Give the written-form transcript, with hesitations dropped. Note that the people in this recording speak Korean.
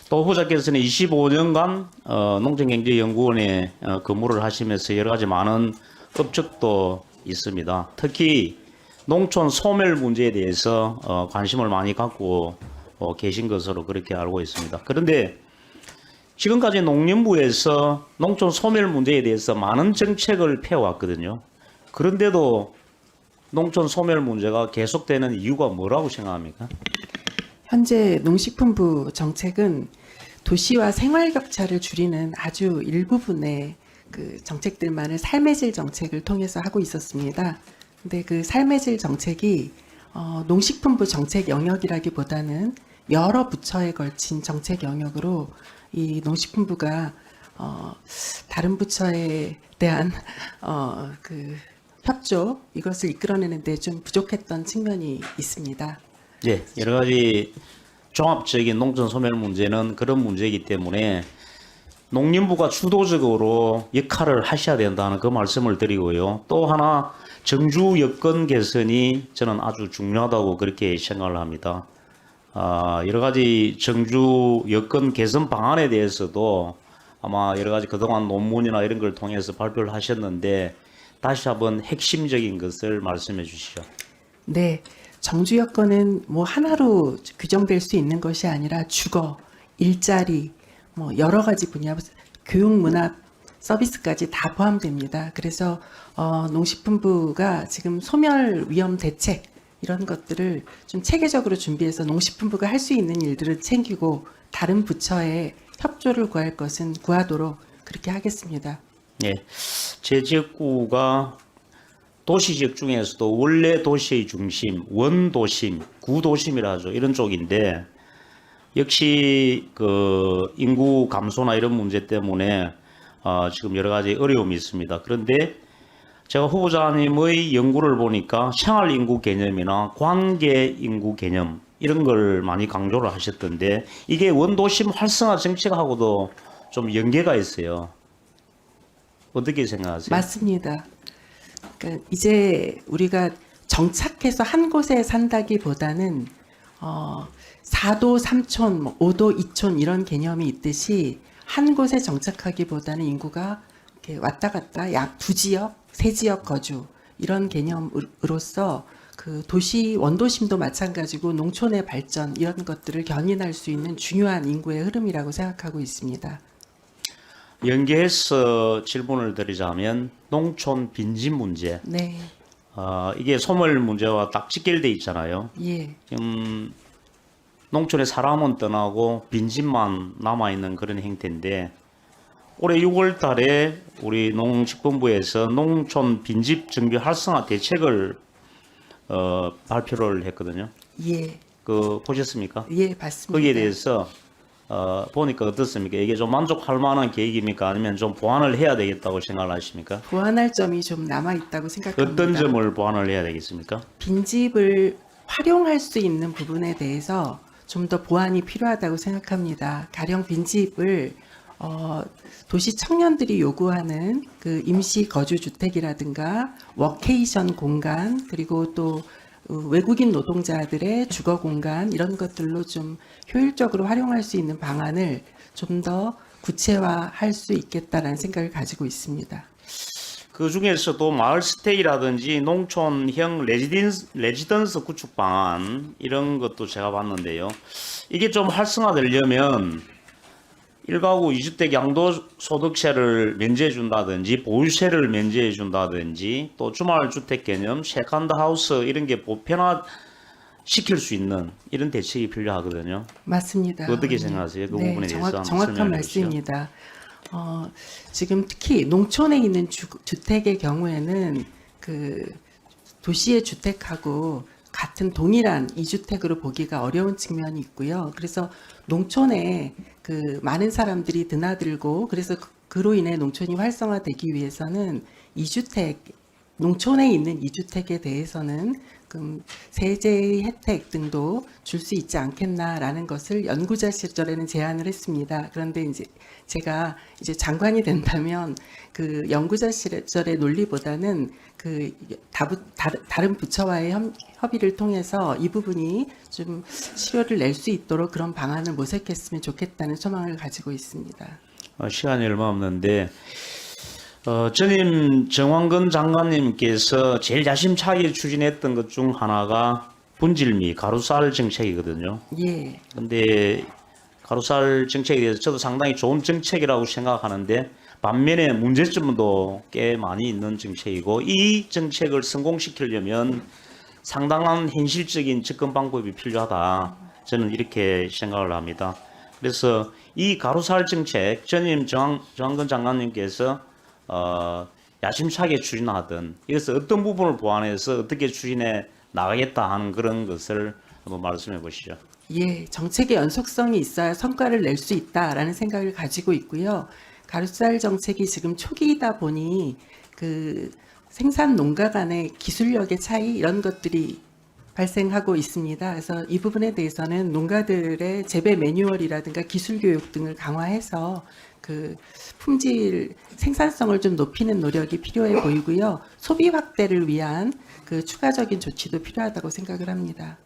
또 후보자께서는 25년간 농촌경제연구원에 근무를 하시면서 여러 가지 많은 업적도 있습니다. 특히 농촌 소멸 문제에 대해서 관심을 많이 갖고 계신 것으로 그렇게 알고 있습니다. 그런데 지금까지 농림부에서 농촌 소멸 문제에 대해서 많은 정책을 펴왔거든요. 그런데도 농촌 소멸 문제가 계속되는 이유가 뭐라고 생각합니까? 현재 농식품부 정책은 도시와 생활 격차를 줄이는 아주 일부분의 그 정책들만을 삶의 질 정책을 통해서 하고 있었습니다. 근데 그 삶의 질 정책이 농식품부 정책 영역이라기보다는 여러 부처에 걸친 정책 영역으로 이 농식품부가 다른 부처에 대한 그 협조 이것을 이끌어내는데 좀 부족했던 측면이 있습니다. 예, 여러 가지 종합적인 농촌 소멸 문제는 그런 문제이기 때문에 농림부가 주도적으로 역할을 하셔야 된다는 그 말씀을 드리고요. 또 하나 정주 여건 개선이 저는 아주 중요하다고 그렇게 생각을 합니다. 여러 가지 정주 여건 개선 방안에 대해서도 아마 여러 가지 그동안 논문이나 이런 걸 통해서 발표를 하셨는데 다시 한번 핵심적인 것을 말씀해 주시죠. 네, 정주 여건은 뭐 하나로 규정될 수 있는 것이 아니라 주거, 일자리, 뭐 여러 가지 분야, 교육, 문화, 서비스까지 다 포함됩니다. 그래서 농식품부가 지금 소멸 위험 대책 이런 것들을 좀 체계적으로 준비해서 농식품부가 할 수 있는 일들을 챙기고 다른 부처에 협조를 구할 것은 구하도록 그렇게 하겠습니다. 예, 제 지역구가 도시지역 중에서도 원래 도시의 중심, 원도심, 구도심이라 하죠. 이런 쪽인데 역시 그 인구 감소나 이런 문제 때문에 지금 여러 가지 어려움이 있습니다. 그런데 제가 후보자님의 연구를 보니까 생활 인구 개념이나 관계 인구 개념 이런 걸 많이 강조를 하셨던데 이게 원도심 활성화 정책하고도 좀 연계가 있어요. 어떻게 생각하세요? 맞습니다. 그러니까 이제 우리가 정착해서 한 곳에 산다기보다는 4도 3촌, 뭐 5도 2촌 이런 개념이 있듯이 한 곳에 정착하기보다는 인구가 이렇게 왔다 갔다 약 2지역, 3지역 거주 이런 개념으로서 그 도시 원도심도 마찬가지고 농촌의 발전 이런 것들을 견인할 수 있는 중요한 인구의 흐름이라고 생각하고 있습니다. 연계해서 질문을 드리자면 농촌 빈집 문제, 네, 이게 소멸 문제와 딱 직결돼 있잖아요. 예, 농촌에 사람은 떠나고 빈집만 남아 있는 그런 형태인데 올해 6월 달에 우리 농식품부에서 농촌 빈집 정비 활성화 대책을 발표를 했거든요. 예, 그 보셨습니까? 예, 봤습니다. 거기에 대해서 보니까 어떻습니까? 이게 좀 만족할 만한 계획입니까? 아니면 좀 보완을 해야 되겠다고 생각을 하십니까? 보완할 점이 좀 남아 있다고 생각합니다. 어떤 점을 보완을 해야 되겠습니까? 빈집을 활용할 수 있는 부분에 대해서 좀 더 보완이 필요하다고 생각합니다. 가령 빈집을 도시 청년들이 요구하는 그 임시 거주 주택이라든가 워케이션 공간 그리고 또 외국인 노동자들의 주거 공간 이런 것들로 좀 효율적으로 활용할 수 있는 방안을 좀 더 구체화할 수 있겠다라는 생각을 가지고 있습니다. 그 중에서도 마을 스테이라든지 농촌형 레지던스 구축 방안 이런 것도 제가 봤는데요. 이게 좀 활성화되려면 1가구 2주택 양도소득세를 면제해 준다든지 보유세를 면제해 준다든지 또 주말주택 개념 세컨드 하우스 이런 게 보편화 시킬 수 있는 이런 대책이 필요하거든요. 맞습니다. 어떻게 생각하세요? 그 네, 부분에 대해서 한번 정확한 설명해 주시죠. 말씀입니다. 지금 특히 농촌에 있는 주택의 경우에는 그 도시의 주택하고 같은 동일한 이주택으로 보기가 어려운 측면이 있고요. 그래서 농촌에 그 많은 사람들이 드나들고 그래서 그로 인해 농촌이 활성화되기 위해서는 이주택 농촌에 있는 이주택에 대해서는 세제의 혜택 등도 줄 수 있지 않겠나라는 것을 연구자 시절에는 제안을 했습니다. 그런데 이제 제가 이제 장관이 된다면 그 연구자 시절의 논리보다는 그 다른 부처와의 협의를 통해서 이 부분이 좀 실효를 낼 수 있도록 그런 방안을 모색했으면 좋겠다는 소망을 가지고 있습니다. 시간이 얼마 없는데 전임 정황근 장관님께서 제일 야심차게 추진했던 것 중 하나가 분질미 가루쌀 정책이거든요. 예. 근데 가루쌀 정책에 대해서 저도 상당히 좋은 정책이라고 생각하는데 반면에 문제점도 꽤 많이 있는 정책이고 이 정책을 성공시키려면 상당한 현실적인 접근 방법이 필요하다. 저는 이렇게 생각을 합니다. 그래서 이 가루쌀 정책 전임 정황근 장관님께서 야심차게 추진하던 이것을 어떤 부분을 보완해서 어떻게 추진해 나가겠다 하는 그런 것을 한번 말씀해 보시죠. 예, 정책의 연속성이 있어야 성과를 낼 수 있다라는 생각을 가지고 있고요. 가루쌀 정책이 지금 초기이다 보니 그 생산 농가 간의 기술력의 차이 이런 것들이 발생하고 있습니다. 그래서 이 부분에 대해서는 농가들의 재배 매뉴얼이라든가 기술 교육 등을 강화해서 그 품질 생산성을 좀 높이는 노력이 필요해 보이고요. 소비 확대를 위한 그 추가적인 조치도 필요하다고 생각을 합니다.